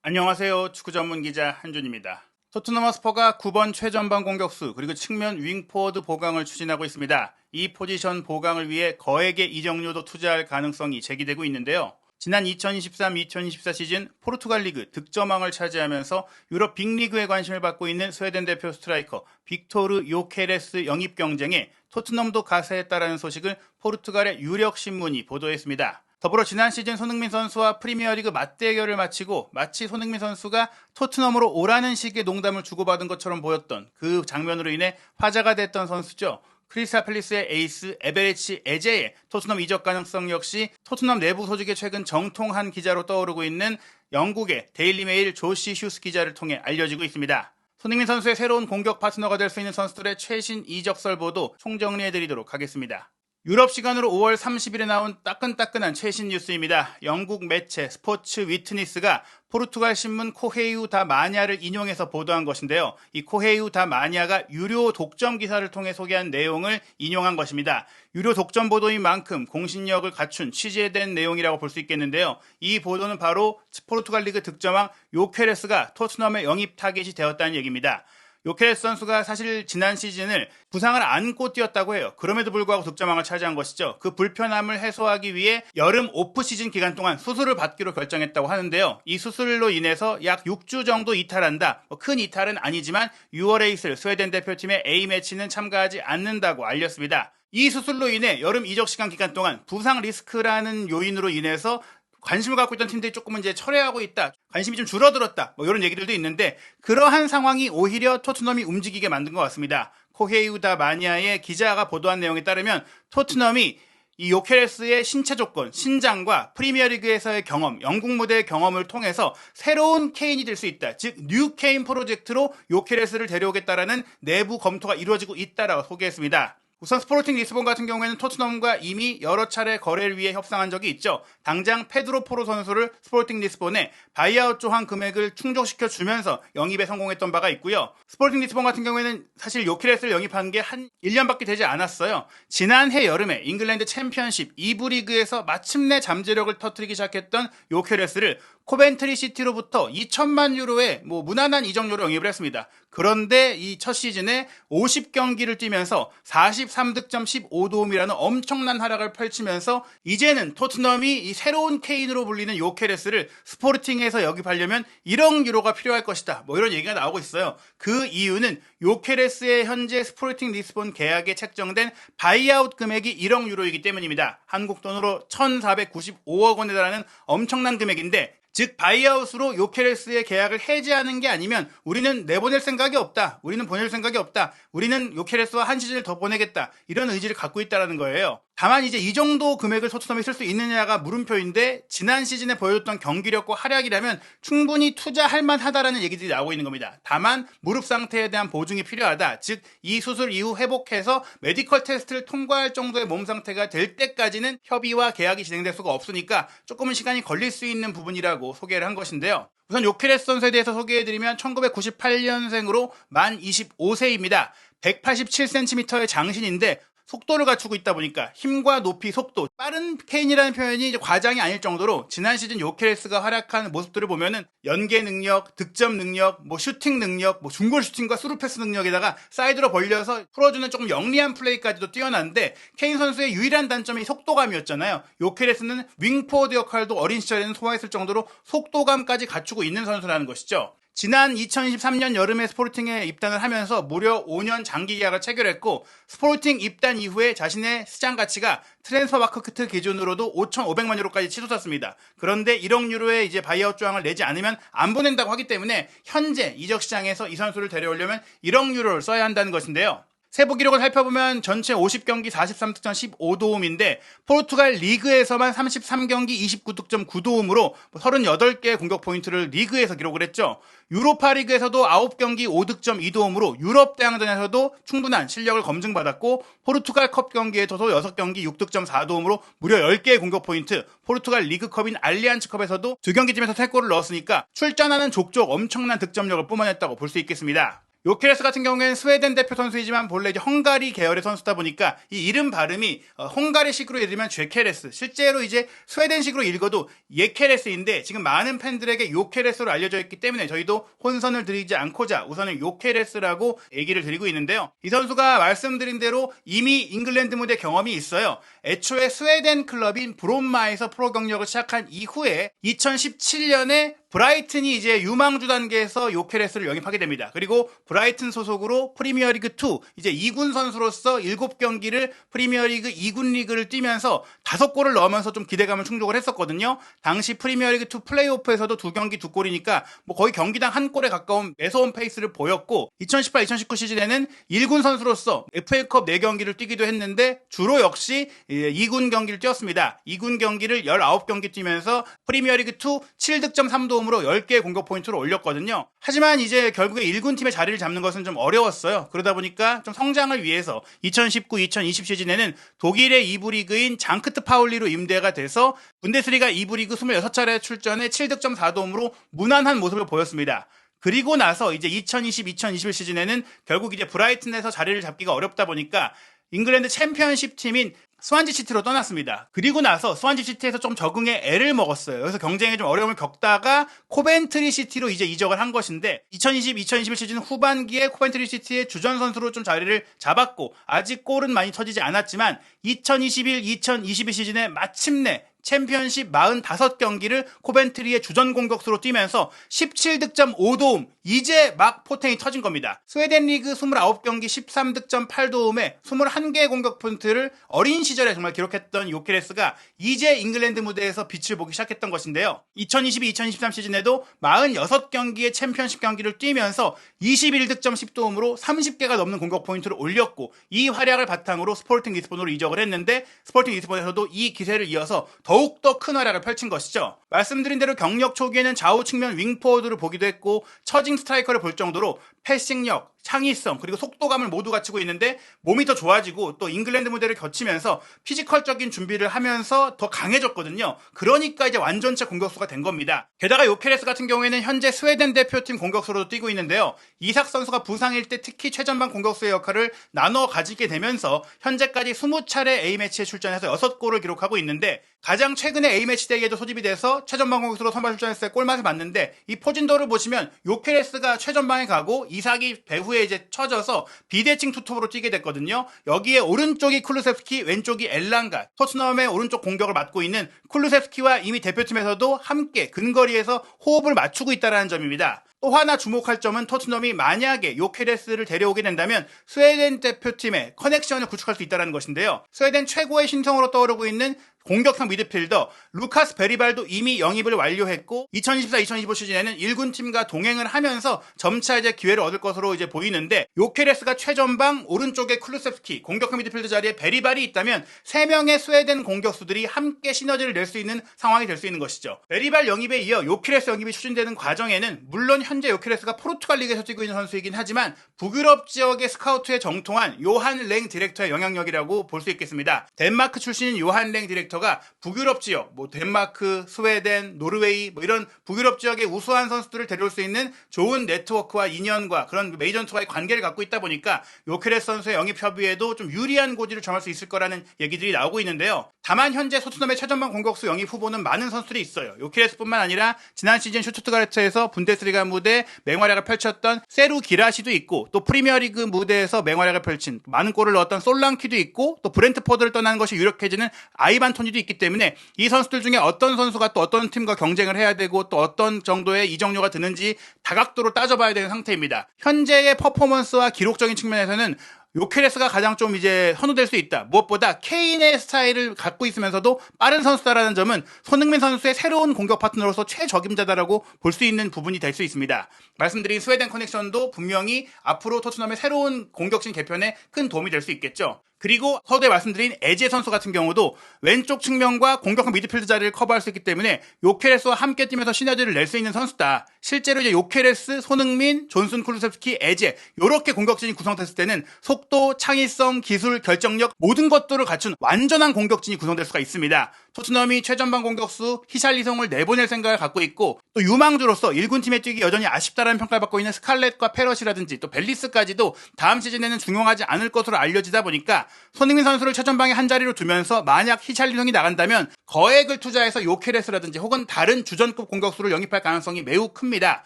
안녕하세요. 축구 전문 기자 한준입니다. 토트넘 허스퍼가 9번 최전방 공격수 그리고 측면 윙포워드 보강을 추진하고 있습니다. 이 포지션 보강을 위해 거액의 이적료도 투자할 가능성이 제기되고 있는데요. 지난 2023-2024 시즌 포르투갈 리그 득점왕을 차지하면서 유럽 빅리그에 관심을 받고 있는 스웨덴 대표 스트라이커 빅토르 요케레스 영입 경쟁에 토트넘도 가세했다라는 소식을 포르투갈의 유력 신문이 보도했습니다. 더불어 지난 시즌 손흥민 선수와 프리미어리그 맞대결을 마치고 마치 손흥민 선수가 토트넘으로 오라는 식의 농담을 주고받은 것처럼 보였던 그 장면으로 인해 화제가 됐던 선수죠. 크리스탈 팰리스의 에이스 에베레치 에제의 토트넘 이적 가능성 역시 토트넘 내부 소식의 최근 정통한 기자로 떠오르고 있는 영국의 데일리 메일 조시 휴스 기자를 통해 알려지고 있습니다. 손흥민 선수의 새로운 공격 파트너가 될 수 있는 선수들의 최신 이적설 보도 총정리해드리도록 하겠습니다. 유럽 시간으로 5월 30일에 나온 따끈따끈한 최신 뉴스입니다. 영국 매체 스포츠 위트니스가 포르투갈 신문 코헤이우 다 마냐를 인용해서 보도한 것인데요. 이 코헤이우 다 마냐가 유료 독점 기사를 통해 소개한 내용을 인용한 것입니다. 유료 독점 보도인 만큼 공신력을 갖춘 취재된 내용이라고 볼 수 있겠는데요. 이 보도는 바로 포르투갈 리그 득점왕 요케레스가 토트넘의 영입 타깃이 되었다는 얘기입니다. 요케레스 선수가 사실 지난 시즌을 부상을 안고 뛰었다고 해요. 그럼에도 불구하고 득점왕을 차지한 것이죠. 그 불편함을 해소하기 위해 여름 오프 시즌 기간 동안 수술을 받기로 결정했다고 하는데요. 이 수술로 인해서 약 6주 정도 이탈한다. 큰 이탈은 아니지만 6월에 있을 스웨덴 대표팀의 A매치는 참가하지 않는다고 알렸습니다. 이 수술로 인해 여름 이적 시간 기간 동안 부상 리스크라는 요인으로 인해서 관심을 갖고 있던 팀들이 조금은 이제 철회하고 있다. 관심이 좀 줄어들었다. 이런 얘기들도 있는데 그러한 상황이 오히려 토트넘이 움직이게 만든 것 같습니다. 코헤이우다 마니아의 기자가 보도한 내용에 따르면 토트넘이 이 요케레스의 신체 조건, 신장과 프리미어리그에서의 경험, 영국 무대의 경험을 통해서 새로운 케인이 될 수 있다. 즉 뉴 케인 프로젝트로 요케레스를 데려오겠다라는 내부 검토가 이루어지고 있다라고 소개했습니다. 우선 스포르팅 리스본 같은 경우에는 토트넘과 이미 여러 차례 거래를 위해 협상한 적이 있죠. 당장 페드로 포로 선수를 스포르팅 리스본에 바이아웃 조항 금액을 충족시켜 주면서 영입에 성공했던 바가 있고요. 스포르팅 리스본 같은 경우에는 사실 요케레스를 영입한 게 한 1년밖에 되지 않았어요. 지난해 여름에 잉글랜드 챔피언십 2부 리그에서 마침내 잠재력을 터뜨리기 시작했던 요케레스를 코벤트리 시티로부터 2천만 유로의 무난한 이적료로 영입을 했습니다. 그런데 이 첫 시즌에 50경기를 뛰면서 43득점 15도움이라는 엄청난 활약을 펼치면서 이제는 토트넘이 이 새로운 케인으로 불리는 요케레스를 스포르팅에서 영입하려면 1억 유로가 필요할 것이다. 이런 얘기가 나오고 있어요. 그 이유는 요케레스의 현재 스포르팅 리스본 계약에 책정된 바이아웃 금액이 1억 유로이기 때문입니다. 한국 돈으로 1,495억 원에 달하는 엄청난 금액인데 즉 바이아웃으로 요케레스의 계약을 해지하는 게 아니면 우리는 내보낼 생각이 없다. 우리는 보낼 생각이 없다. 우리는 요케레스와 한 시즌을 더 보내겠다. 이런 의지를 갖고 있다는 거예요. 다만 이제 이 정도 금액을 토트넘이 쓸 수 있느냐가 물음표인데 지난 시즌에 보여줬던 경기력과 활약이라면 충분히 투자할 만하다라는 얘기들이 나오고 있는 겁니다. 다만 무릎 상태에 대한 보증이 필요하다. 즉 이 수술 이후 회복해서 메디컬 테스트를 통과할 정도의 몸 상태가 될 때까지는 협의와 계약이 진행될 수가 없으니까 조금은 시간이 걸릴 수 있는 부분이라고 소개를 한 것인데요. 우선 요케레스 선수에 대해서 소개해드리면 1998년생으로 만 25세입니다. 187cm의 장신인데 속도를 갖추고 있다 보니까 힘과 높이, 속도, 빠른 케인이라는 표현이 이제 과장이 아닐 정도로 지난 시즌 요케레스가 활약한 모습들을 보면은 연계 능력, 득점 능력, 슈팅 능력, 중골 슈팅과 스루 패스 능력에다가 사이드로 벌려서 풀어주는 조금 영리한 플레이까지도 뛰어난데 케인 선수의 유일한 단점이 속도감이었잖아요. 요케레스는 윙포워드 역할도 어린 시절에는 소화했을 정도로 속도감까지 갖추고 있는 선수라는 것이죠. 지난 2023년 여름에 스포르팅에 입단을 하면서 무려 5년 장기 계약을 체결했고 스포르팅 입단 이후에 자신의 시장 가치가 트랜스퍼마크트 기준으로도 5,500만 유로까지 치솟았습니다. 그런데 1억 유로의 이제 바이아웃 조항을 내지 않으면 안 보낸다고 하기 때문에 현재 이적 시장에서 이 선수를 데려오려면 1억 유로를 써야 한다는 것인데요. 세부 기록을 살펴보면 전체 50경기 43득점 15도움인데 포르투갈 리그에서만 33경기 29득점 9도움으로 38개의 공격 포인트를 리그에서 기록을 했죠. 유로파 리그에서도 9경기 5득점 2도움으로 유럽 대항전에서도 충분한 실력을 검증받았고 포르투갈 컵 경기에서도 6경기 6득점 4도움으로 무려 10개의 공격 포인트, 포르투갈 리그컵인 알리안츠컵에서도 2경기쯤에서 3골을 넣었으니까 출전하는 족족 엄청난 득점력을 뿜어냈다고 볼 수 있겠습니다. 요케레스 같은 경우에는 스웨덴 대표 선수이지만 본래 이제 헝가리 계열의 선수다 보니까 이 이름 발음이 헝가리식으로 읽으면 죄케레스, 실제로 이제 스웨덴식으로 읽어도 예케레스인데 지금 많은 팬들에게 요케레스로 알려져 있기 때문에 저희도 혼선을 드리지 않고자 우선은 요케레스라고 얘기를 드리고 있는데요. 이 선수가 말씀드린 대로 이미 잉글랜드 무대 경험이 있어요. 애초에 스웨덴 클럽인 브롬마에서 프로 경력을 시작한 이후에 2017년에 브라이튼이 이제 유망주 단계에서 요케레스를 영입하게 됩니다. 그리고 브라이튼 소속으로 프리미어리그 2 이제 2군 선수로서 7경기를 프리미어리그 2군 리그를 뛰면서 5골을 넣으면서 좀 기대감을 충족을 했었거든요. 당시 프리미어리그 2 플레이오프에서도 2경기 2골이니까 뭐 거의 경기당 1골에 가까운 매서운 페이스를 보였고 2018-2019 시즌에는 1군 선수로서 FA컵 4경기를 뛰기도 했는데 주로 역시 2군 경기를 뛰었습니다. 2군 경기를 19경기 뛰면서 프리미어리그 2 7득점 3도움으로 10개의 공격 포인트를 올렸거든요. 하지만 이제 결국에 1군 팀의 자리를 잡는 것은 좀 어려웠어요. 그러다 보니까 좀 성장을 위해서 2019-2020 시즌에는 독일의 2부 리그인 장크트 파울리로 임대가 돼서 분데스리가 2부 리그 26차례 출전해 7득점 4도움으로 무난한 모습을 보였습니다. 그리고 나서 이제 2020-2021 시즌에는 결국 이제 브라이튼에서 자리를 잡기가 어렵다 보니까 잉글랜드 챔피언십 팀인 스완지 시티로 떠났습니다. 그리고 나서 스완지 시티에서 좀 적응에 애를 먹었어요. 그래서 경쟁에 좀 어려움을 겪다가 코벤트리 시티로 이제 이적을 한 것인데 2020-2021 시즌 후반기에 코벤트리 시티의 주전 선수로 좀 자리를 잡았고 아직 골은 많이 터지지 않았지만 2021-2022 시즌에 마침내 챔피언십 45경기를 코벤트리의 주전 공격수로 뛰면서 17득점 5도움 이제 막 포텐이 터진 겁니다. 스웨덴 리그 29경기 13득점 8도움에 21개의 공격 포인트를 어린 시절에 정말 기록했던 요케레스가 이제 잉글랜드 무대에서 빛을 보기 시작했던 것인데요. 2022-2023 시즌에도 46경기의 챔피언십 경기를 뛰면서 21득점 10도움으로 30개가 넘는 공격 포인트를 올렸고 이 활약을 바탕으로 스포팅 리스본으로 이적을 했는데 스포팅 리스본에서도 이 기세를 이어서 더욱더 큰 활약을 펼친 것이죠. 말씀드린 대로 경력 초기에는 좌우 측면 윙포워드를 보기도 했고 처징 스트라이커를 볼 정도로 패싱력, 창의성 그리고 속도감을 모두 갖추고 있는데 몸이 더 좋아지고 또 잉글랜드 무대를 거치면서 피지컬적인 준비를 하면서 더 강해졌거든요. 그러니까 이제 완전체 공격수가 된 겁니다. 게다가 요케레스 같은 경우에는 현재 스웨덴 대표팀 공격수로도 뛰고 있는데요. 이삭 선수가 부상일 때 특히 최전방 공격수의 역할을 나눠 가지게 되면서 현재까지 20차례 A매치에 출전해서 6골을 기록하고 있는데 가장 최근에 A매치 대회에도 소집이 돼서 최전방 공격수로 선발 출전했을 때 골맛을 봤는데 이 포진도를 보시면 요케레스가 최전방에 가고 이삭이 배후에 이제 쳐져서 비대칭 투톱으로 뛰게 됐거든요. 여기에 오른쪽이 쿨루세프스키, 왼쪽이 엘랑가, 토트넘의 오른쪽 공격을 맡고 있는 쿨루세프스키와 이미 대표팀에서도 함께 근거리에서 호흡을 맞추고 있다는 점입니다. 또 하나 주목할 점은 토트넘이 만약에 요케레스를 데려오게 된다면 스웨덴 대표팀의 커넥션을 구축할 수 있다는 것인데요. 스웨덴 최고의 신성으로 떠오르고 있는 공격형 미드필더 루카스 베리발도 이미 영입을 완료했고 2024-2025 시즌에는 1군 팀과 동행을 하면서 점차 이제 기회를 얻을 것으로 이제 보이는데 요케레스가 최전방 오른쪽에 쿨루세프스키 공격형 미드필더 자리에 베리발이 있다면 3명의 스웨덴 공격수들이 함께 시너지를 낼 수 있는 상황이 될 수 있는 것이죠. 베리발 영입에 이어 요케레스 영입이 추진되는 과정에는 물론 현재 요케레스가 포르투갈 리그에서 뛰고 있는 선수이긴 하지만 북유럽 지역의 스카우트에 정통한 요한 랭 디렉터의 영향력이라고 볼 수 있겠습니다. 덴마크 출신인 요한 랭 디렉터가 북유럽 지역, 덴마크, 스웨덴, 노르웨이 이런 북유럽 지역의 우수한 선수들을 데려올 수 있는 좋은 네트워크와 인연과 그런 메이전트와의 관계를 갖고 있다 보니까 요케레스 선수의 영입 협의에도 좀 유리한 고지를 정할 수 있을 거라는 얘기들이 나오고 있는데요. 다만 현재 토트넘의 최전방 공격수 영입 후보는 많은 선수들이 있어요. 요케레스뿐만 아니라 지난 시즌 슈투트가르트에서 분데스리가 무대 맹활약을 펼쳤던 세루 기라시도 있고 또 프리미어리그 무대에서 맹활약을 펼친 많은 골을 넣었던 솔랑키도 있고 또 브렌트포드를 떠나는 것이 유력해지는 아이반 토니도 있기 때문에 이 선수들 중에 어떤 선수가 또 어떤 팀과 경쟁을 해야 되고 또 어떤 정도의 이적료가 드는지 다각도로 따져봐야 되는 상태입니다. 현재의 퍼포먼스와 기록적인 측면에서는 요케레스가 가장 좀 이제 선호될 수 있다. 무엇보다 케인의 스타일을 갖고 있으면서도 빠른 선수다라는 점은 손흥민 선수의 새로운 공격 파트너로서 최적임자다라고 볼 수 있는 부분이 될 수 있습니다. 말씀드린 스웨덴 커넥션도 분명히 앞으로 토트넘의 새로운 공격진 개편에 큰 도움이 될 수 있겠죠. 그리고 서두에 말씀드린 에제 선수 같은 경우도 왼쪽 측면과 공격형 미드필드 자리를 커버할 수 있기 때문에 요케레스와 함께 뛰면서 시너지를 낼 수 있는 선수다. 실제로 이제 요케레스, 손흥민, 존슨, 쿨루셉스키, 에제 요렇게 공격진이 구성됐을 때는 속도, 창의성, 기술, 결정력 모든 것들을 갖춘 완전한 공격진이 구성될 수가 있습니다. 토트넘이 최전방 공격수 히샬리송을 내보낼 생각을 갖고 있고 또 유망주로서 1군 팀에 뛰기 여전히 아쉽다라는 평가를 받고 있는 스칼렛과 페럿이라든지 또 벨리스까지도 다음 시즌에는 중용하지 않을 것으로 알려지다 보니까 손흥민 선수를 최전방에 한 자리로 두면서 만약 히샬리송이 나간다면 거액을 투자해서 요케레스라든지 혹은 다른 주전급 공격수를 영입할 가능성이 매우 큽니다.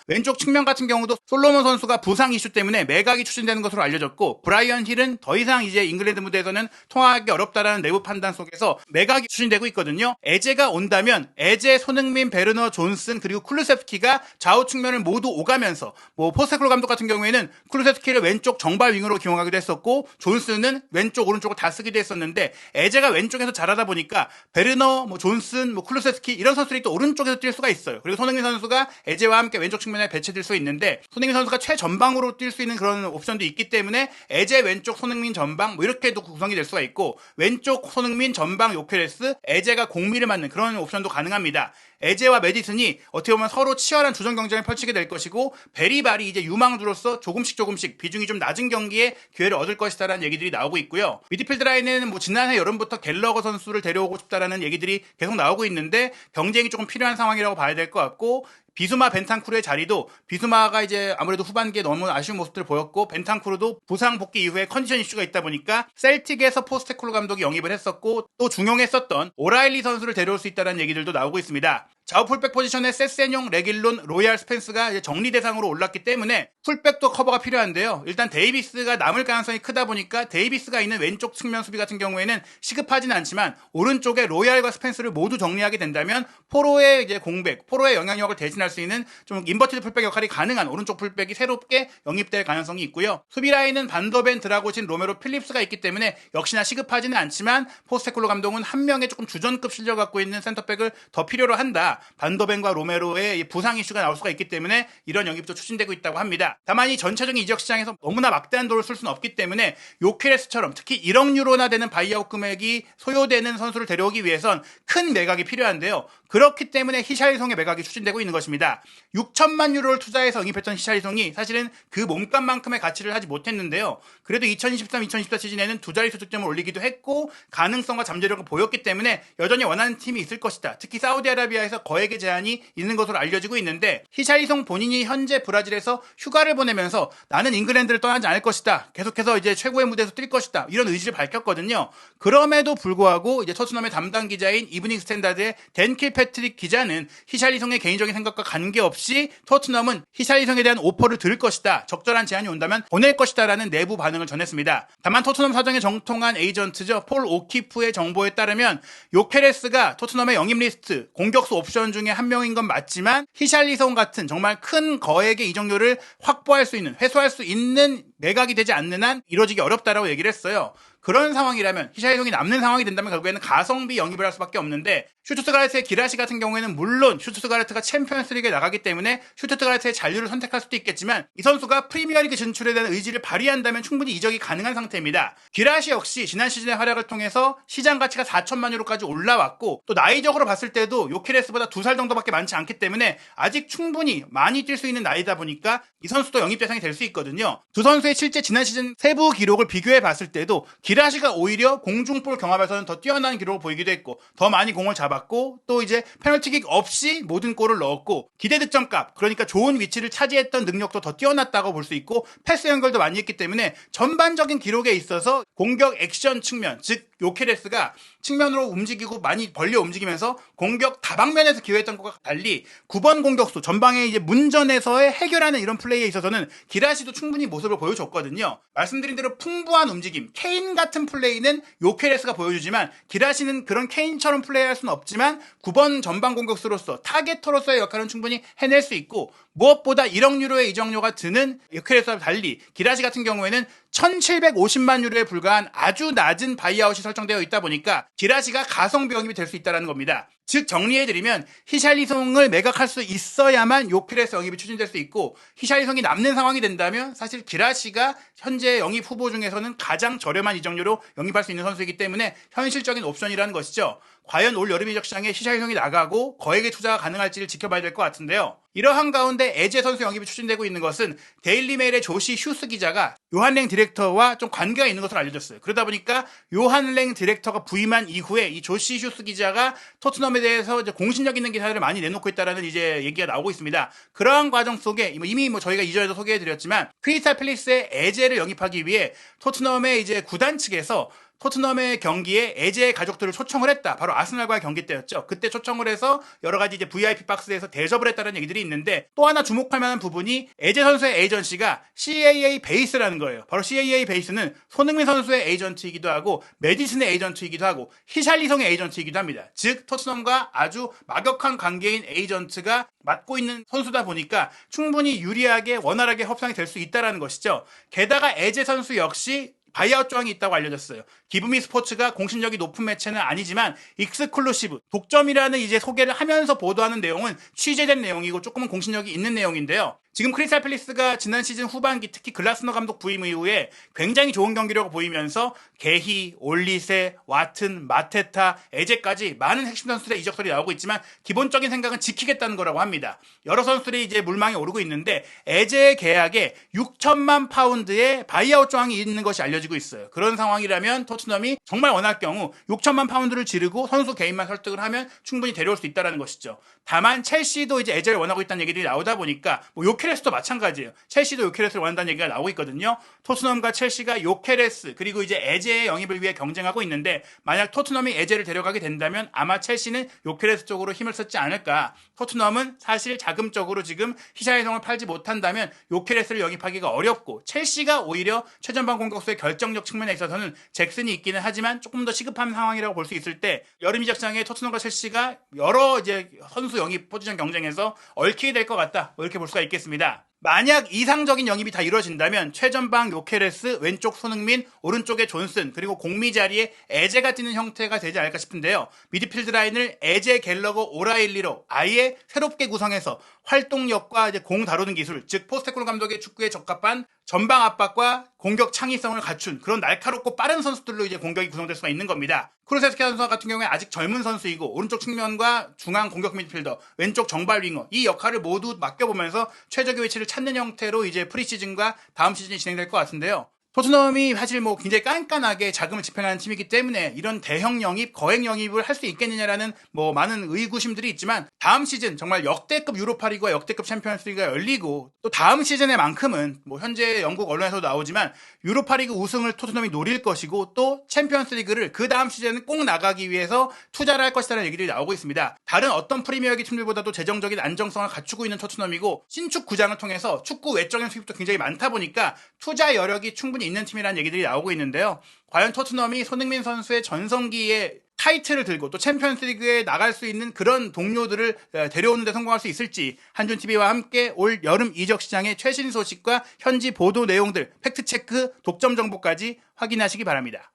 왼쪽 측면 같은 경우도 솔로몬 선수가 부상 이슈 때문에 매각이 추진되는 것으로 알려졌고 브라이언 힐은 더 이상 이제 잉글랜드 무대에서는 통화하기 어렵다라는 내부 판단 속에서 매각이 추진되고 있거든요. 에제가 온다면 에제, 손흥민, 베르너, 존슨 그리고 쿨루셉스키가 좌우 측면을 모두 오가면서 포스테클로 감독 같은 경우에는 쿨루셉스키를 왼쪽 정발 윙으로 기용하기도 했었고 존슨은 왼쪽 오른쪽을 다 쓰기도 했었는데 에제가 왼쪽에서 잘하다 보니까 베르너, 존슨, 쿨루셉스키 이런 선수들이 또 오른쪽에서 뛸 수가 있어요. 그리고 손흥민 선수가 에제와 함께 왼쪽 측면에 배치될 수 있는데 손흥민 선수가 최전방으로 뛸 수 있는 그런 옵션도 있기 때문에 에제 왼쪽 손흥민 전방 이렇게도 구성이 될 수가 있고 왼쪽 손흥민 전방 요케레스 에제가 공미를 맞는 그런 옵션도 가능합니다. 에제와 메디슨이 어떻게 보면 서로 치열한 주전 경쟁을 펼치게 될 것이고 베리발이 이제 유망주로서 조금씩 비중이 좀 낮은 경기에 기회를 얻을 것이다라는 얘기들이 나오고 있고요. 미드필드 라인에는 지난해 여름부터 갤러거 선수를 데려오고 싶다라는 얘기들이 계속 나오고 있는데 경쟁이 조금 필요한 상황이라고 봐야 될 것 같고 비수마 벤탄쿠르의 자리도 비수마가 이제 아무래도 후반기에 너무 아쉬운 모습들을 보였고 벤탄쿠르도 부상 복귀 이후에 컨디션 이슈가 있다 보니까 셀틱에서 포스테클로 감독이 영입을 했었고 또 중용했었던 오라일리 선수를 데려올 수 있다는 얘기들도 나오고 있습니다. 좌우 풀백 포지션에 세센용, 레길론, 로얄 스펜스가 이제 정리 대상으로 올랐기 때문에 풀백도 커버가 필요한데요. 일단 데이비스가 남을 가능성이 크다 보니까 데이비스가 있는 왼쪽 측면 수비 같은 경우에는 시급하진 않지만 오른쪽에 로얄과 스펜스를 모두 정리하게 된다면 포로의 이제 공백, 포로의 영향력을 대신할 수 있는 좀 인버티드 풀백 역할이 가능한 오른쪽 풀백이 새롭게 영입될 가능성이 있고요. 수비 라인은 반더벤, 드라고진, 로메로, 필립스가 있기 때문에 역시나 시급하지는 않지만 포스테클로 감독은 한 명의 조금 주전급 실력을 갖고 있는 센터백을 더 필요로 한다. 반더벤과 로메로의 부상 이슈가 나올 수가 있기 때문에 이런 영입도 추진되고 있다고 합니다. 다만 이 전체적인 이적 시장에서 너무나 막대한 돈을 쓸 수는 없기 때문에 요케레스처럼 특히 1억 유로나 되는 바이아웃 금액이 소요되는 선수를 데려오기 위해선 큰 매각이 필요한데요. 그렇기 때문에 히샬리송의 매각이 추진되고 있는 것입니다. 6천만 유로를 투자해서 영입했던 히샬리송이 사실은 그 몸값만큼의 가치를 하지 못했는데요. 그래도 2023-2024 시즌에는 두 자릿수 득점을 올리기도 했고 가능성과 잠재력을 보였기 때문에 여전히 원하는 팀이 있을 것이다. 특히 사우디아라비아에서 거액의 제한이 있는 것으로 알려지고 있는데 히샬리송 본인이 현재 브라질에서 휴가를 보내면서 나는 잉글랜드를 떠나지 않을 것이다. 계속해서 이제 최고의 무대에서 뛸 것이다. 이런 의지를 밝혔거든요. 그럼에도 불구하고 이제 토트넘의 담당 기자인 이브닝 스탠다드의 댄 킬패트릭 기자는 히샬리송의 개인적인 생각과 관계없이 토트넘은 히샬리송에 대한 오퍼를 들을 것이다. 적절한 제안이 온다면 보낼 것이다라는 내부 반응을 전했습니다. 다만 토트넘 사정에 정통한 에이전트죠. 폴 오키프의 정보에 따르면 요케레스가 토트넘의 영입 리스트 공격수 옵션 중에 한 명인 건 맞지만 히샬리송 같은 정말 큰 거액의 이적료를 확보할 수 있는 회수할 수 있는 매각이 되지 않는 한 이루어지기 어렵다라고 얘기를 했어요. 그런 상황이라면 히샬리송이 남는 상황이 된다면 결국에는 가성비 영입을 할 수밖에 없는데 슈투트가르트의 기라시 같은 경우에는 물론 슈투트가르트가 챔피언스리그에 나가기 때문에 슈투트가르트의 잔류를 선택할 수도 있겠지만 이 선수가 프리미어리그 진출에 대한 의지를 발휘한다면 충분히 이적이 가능한 상태입니다. 기라시 역시 지난 시즌의 활약을 통해서 시장 가치가 4천만 유로까지 올라왔고 또 나이적으로 봤을 때도 요케레스보다 2살 정도밖에 많지 않기 때문에 아직 충분히 많이 뛸 수 있는 나이다 보니까 이 선수도 영입 대상이 될 수 있거든요. 두 선수의 실제 지난 시즌 세부 기록을 비교해 봤을 때도 기라시가 오히려 공중볼 경합에서는 더 뛰어난 기록을 보이기도 했고 더 많이 공을 잡았고 또 이제 페널티킥 없이 모든 골을 넣었고 기대 득점값 그러니까 좋은 위치를 차지했던 능력도 더 뛰어났다고 볼 수 있고 패스 연결도 많이 했기 때문에 전반적인 기록에 있어서 공격 액션 측면 즉 요케레스가 측면으로 움직이고 많이 벌려 움직이면서 공격 다방면에서 기여했던 것과 달리 9번 공격수 전방에 이제 문전에서의 해결하는 이런 플레이에 있어서는 기라시도 충분히 모습을 보여줬거든요. 말씀드린 대로 풍부한 움직임, 케인 같은 플레이는 요케레스가 보여주지만 기라시는 그런 케인처럼 플레이할 수는 없지만 9번 전방 공격수로서 타겟터로서의 역할은 충분히 해낼 수 있고 무엇보다 1억 유로의 이적료가 드는 요케레스와 달리 기라시 같은 경우에는 1750만 유로에 불과한 아주 낮은 바이아웃이 설정되어 있다 보니까 기라시가 가성비 영입이 될 수 있다는 겁니다. 즉 정리해드리면 히샬리송을 매각할 수 있어야만 요케레스 영입이 추진될 수 있고 히샬리송이 남는 상황이 된다면 사실 기라시가 현재 영입 후보 중에서는 가장 저렴한 이적료로 영입할 수 있는 선수이기 때문에 현실적인 옵션이라는 것이죠. 과연 올 여름 이적 시장에 히샬리송이 나가고 거액의 투자가 가능할지를 지켜봐야 될 것 같은데요. 이러한 가운데 에제 선수 영입이 추진되고 있는 것은 데일리메일의 조시 휴스 기자가 요한 랭 디렉터와 좀 관계가 있는 것으로 알려졌어요. 그러다 보니까 요한 랭 디렉터가 부임한 이후에 이 조시 휴스 기자가 토트넘에 대해서 이제 공신력 있는 기사를 많이 내놓고 있다라는 이제 얘기가 나오고 있습니다. 그러한 과정 속에 이미 저희가 이전에도 소개해드렸지만 크리스탈 팰리스의 에제를 영입하기 위해 토트넘의 이제 구단 측에서 토트넘의 경기에 에제의 가족들을 초청을 했다. 바로 아스날과의 경기 때였죠. 그때 초청을 해서 여러 가지 이제 VIP 박스에서 대접을 했다는 얘기들이 있는데 또 하나 주목할 만한 부분이 에제 선수의 에이전시가 CAA 베이스라는 거예요. 바로 CAA 베이스는 손흥민 선수의 에이전트이기도 하고 메디슨의 에이전트이기도 하고 히샬리송의 에이전트이기도 합니다. 즉 토트넘과 아주 막역한 관계인 에이전트가 맡고 있는 선수다 보니까 충분히 유리하게 원활하게 협상이 될 수 있다는 것이죠. 게다가 에제 선수 역시 바이아웃 조항이 있다고 알려졌어요. 기브미 스포츠가 공신력이 높은 매체는 아니지만 익스클루시브, 독점이라는 이제 소개를 하면서 보도하는 내용은 취재된 내용이고 조금은 공신력이 있는 내용인데요. 지금 크리스탈 팰리스가 지난 시즌 후반기 특히 글라스너 감독 부임 이후에 굉장히 좋은 경기력을 보이면서 게히, 올리세, 와튼, 마테타, 에제까지 많은 핵심 선수들의 이적설이 나오고 있지만 기본적인 생각은 지키겠다는 거라고 합니다. 여러 선수들이 이제 물망에 오르고 있는데 에제의 계약에 6천만 파운드의 바이아웃 조항이 있는 것이 알려지고 있어요. 그런 상황이라면 토트넘이 정말 원할 경우 6천만 파운드를 지르고 선수 개인만 설득을 하면 충분히 데려올 수 있다는 것이죠. 다만 첼시도 이제 에제를 원하고 있다는 얘기들이 나오다 보니까 요케레스도 마찬가지예요. 첼시도 요케레스를 원한다는 얘기가 나오고 있거든요. 토트넘과 첼시가 요케레스 그리고 이제 에제의 영입을 위해 경쟁하고 있는데 만약 토트넘이 에제를 데려가게 된다면 아마 첼시는 요케레스 쪽으로 힘을 썼지 않을까. 토트넘은 사실 자금적으로 지금 히샬리송을 팔지 못한다면 요케레스를 영입하기가 어렵고 첼시가 오히려 최전방 공격수의 결정력 측면에 있어서는 잭슨이 있기는 하지만 조금 더 시급한 상황이라고 볼 수 있을 때 여름 이적 시장에 토트넘과 첼시가 여러 이제 선수 영입 포지션 경쟁에서 얽히게 될 것 같다. 이렇게 볼 수가 있겠습니다. 만약 이상적인 영입이 다 이루어진다면 최전방 요케레스, 왼쪽 손흥민, 오른쪽에 존슨, 그리고 공미 자리에 에제가 뛰는 형태가 되지 않을까 싶은데요. 미드필드 라인을 에제, 갤러거, 오라일리로 아예 새롭게 구성해서 활동력과 이제 공 다루는 기술, 즉 포스테코글루 감독의 축구에 적합한 전방 압박과 공격 창의성을 갖춘 그런 날카롭고 빠른 선수들로 이제 공격이 구성될 수가 있는 겁니다. 쿠르세스키 선수 같은 경우에 아직 젊은 선수이고 오른쪽 측면과 중앙 공격 미드필더, 왼쪽 정발 윙어 이 역할을 모두 맡겨보면서 최적의 위치를 찾는 형태로 이제 프리시즌과 다음 시즌이 진행될 것 같은데요. 토트넘이 사실 굉장히 깐깐하게 자금을 집행하는 팀이기 때문에 이런 대형 영입, 거액 영입을 할 수 있겠느냐라는 많은 의구심들이 있지만 다음 시즌 정말 역대급 유로파리그와 역대급 챔피언스리그가 열리고 또 다음 시즌에만큼은 현재 영국 언론에서도 나오지만 유로파리그 우승을 토트넘이 노릴 것이고 또 챔피언스리그를 그 다음 시즌은 꼭 나가기 위해서 투자를 할 것이라는 얘기들이 나오고 있습니다. 다른 어떤 프리미어리그 팀들보다도 재정적인 안정성을 갖추고 있는 토트넘이고 신축 구장을 통해서 축구 외적인 수입도 굉장히 많다 보니까 투자 여력이 충분히 있는 팀이라는 얘기들이 나오고 있는데요. 과연 토트넘이 손흥민 선수의 전성기에 타이틀을 들고 또 챔피언스리그에 나갈 수 있는 그런 동료들을 데려오는 데 성공할 수 있을지 한준TV와 함께 올 여름 이적 시장의 최신 소식과 현지 보도 내용들, 팩트체크, 독점 정보까지 확인하시기 바랍니다.